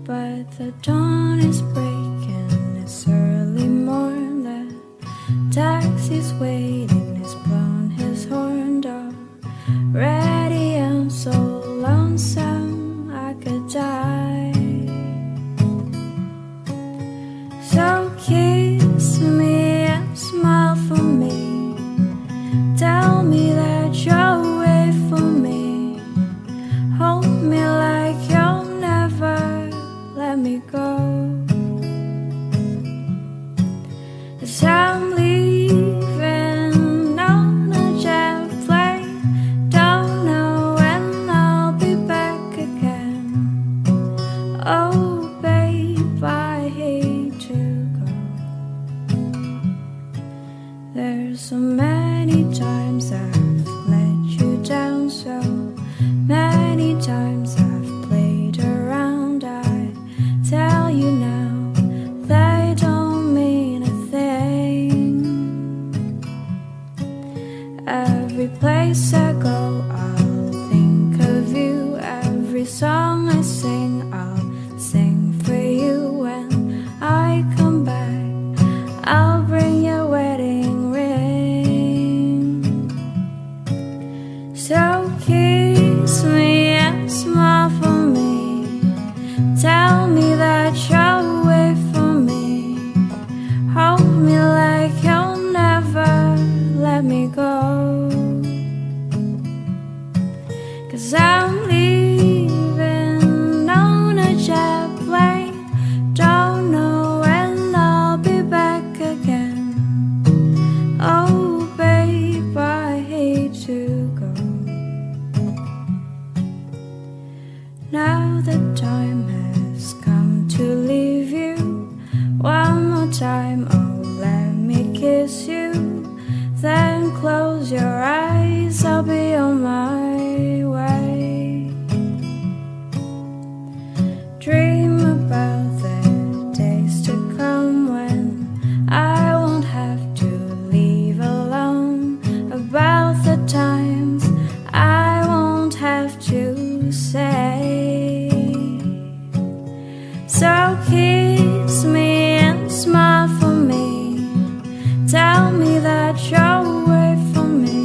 but the dawn is breaking. It's early morn. The taxi's waiting. He's blown his horn dog. Ready, I'm so lonesome I could die. So kiss me and smile for me. Tell me that you'll wait for me. Hold me like you'll never let me go. 'Cause I'm leaving on a jet plane. Don't know when I'll be back again. Oh babe, I hate to go. There's so many times I've let you down, so many times I've played around. I tell you now, they don't mean a thing. Every place I go, I'll think of you. Every song I sing, I'll sing for you. When I come back, I'll bring your wedding ring. So kiss me and smile for me. Tell me that you'll wait for me. Hold me like you'll never let me go. 'Cause I'm leaving on a jet plane. Don't know when I'll be back again. Oh babe, I hate to go. Now the time has come to leave you. One more time, oh let me kiss you. Then close your eyes, I'll be on my way. Dream about the days to come when I won't have to leave alone. About the times I won't have to say. So kiss me and smile for me. Tell me that you'll wait for me.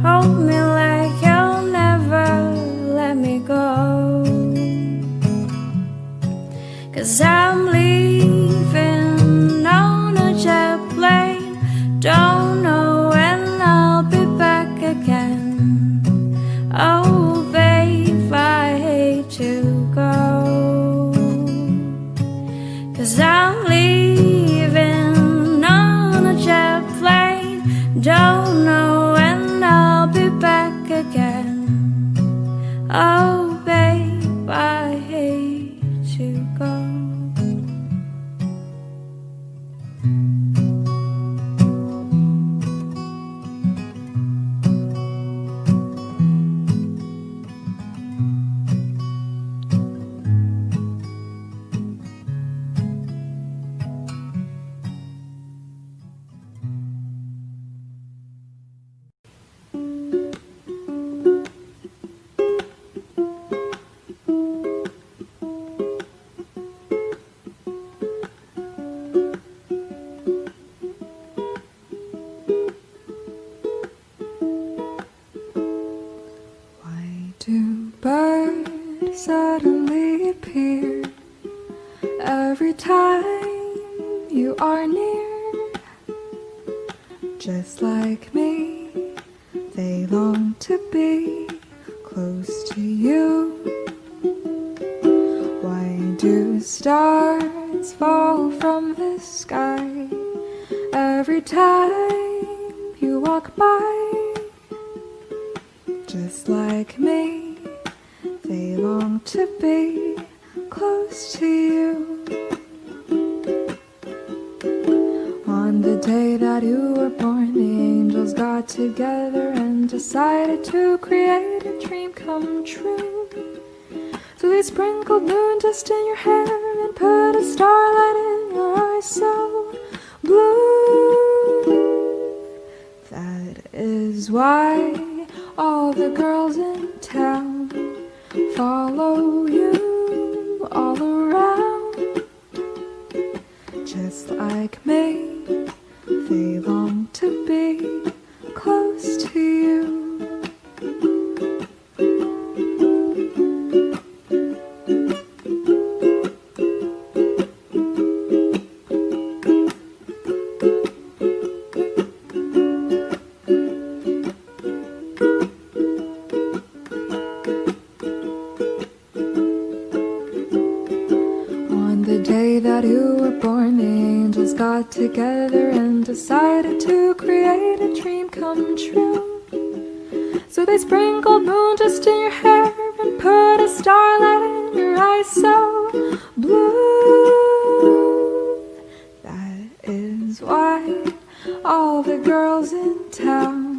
Hold me like you'll never let me go. 'Cause I'm leaving on a jet plane. Don't know when I'll be back again. Oh babe, I hate to go. 'Cause I'm leaving on a jet plane. Don't know when I'll be back again. Oh babe, I hate to go. Birds suddenly appear every time you are near. Just like me, they long to be close to you. Why do stars fall from the sky every time you walk by? Just like me, they long to be close to you. On the day that you were born, the angels got together and decided to create a dream come true. So they sprinkled moon dust in your hair and put a starlight in your eyes so blue. That is why all the girls in town follow you all you were born, the angels got together and decided to create a dream come true. So they sprinkled moon just in your hair and put a starlight in your eyes so blue. That is why all the girls in town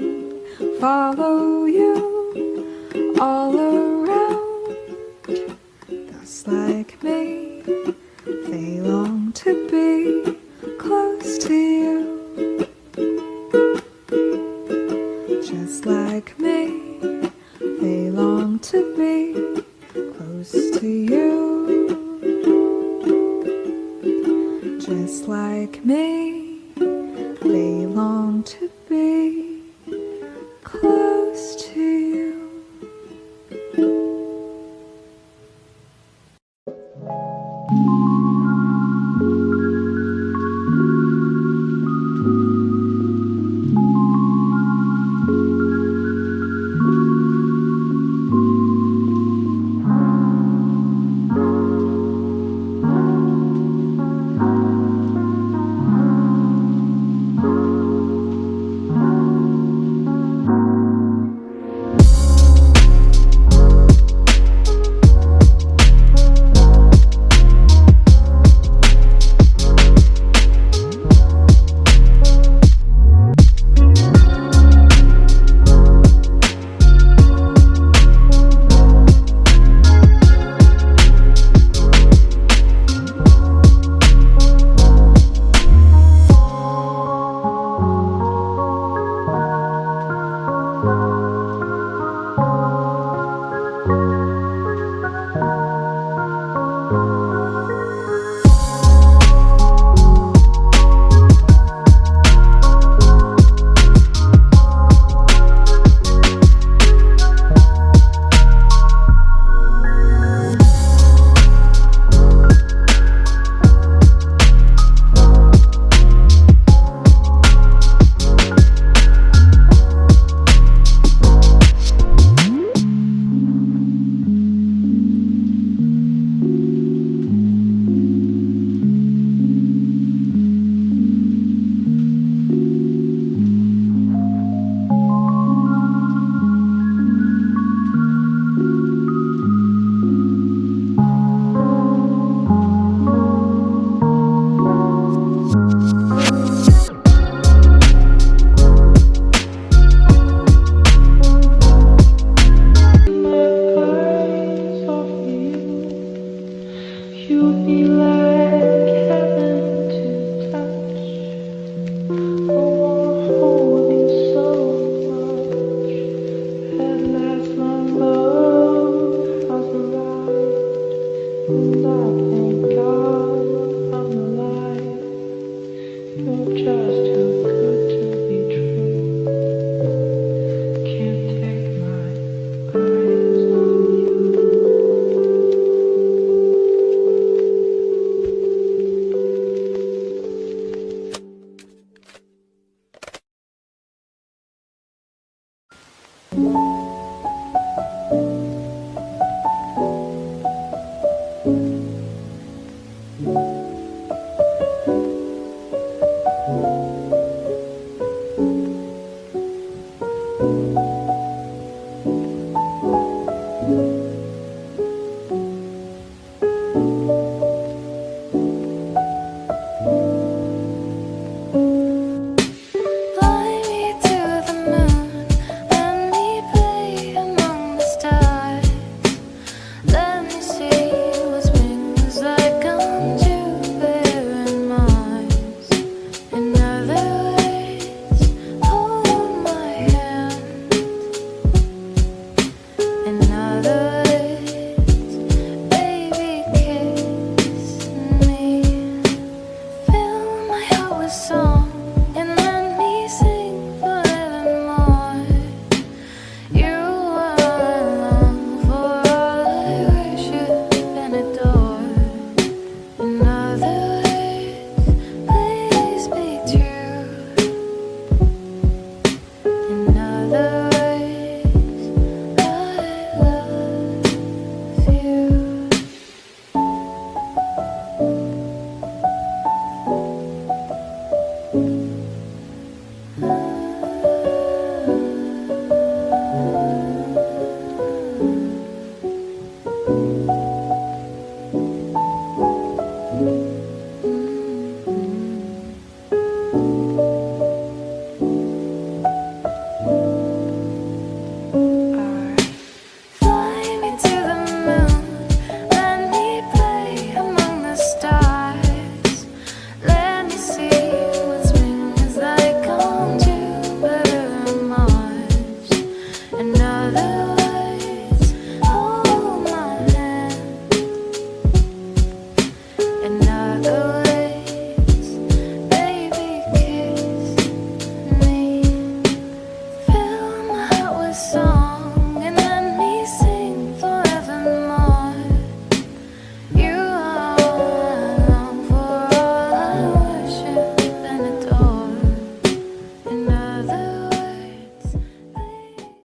follow you all around. Just like me, they long to be close to you. Just like me, they long to be close to you. Just like me, they long to be close to you.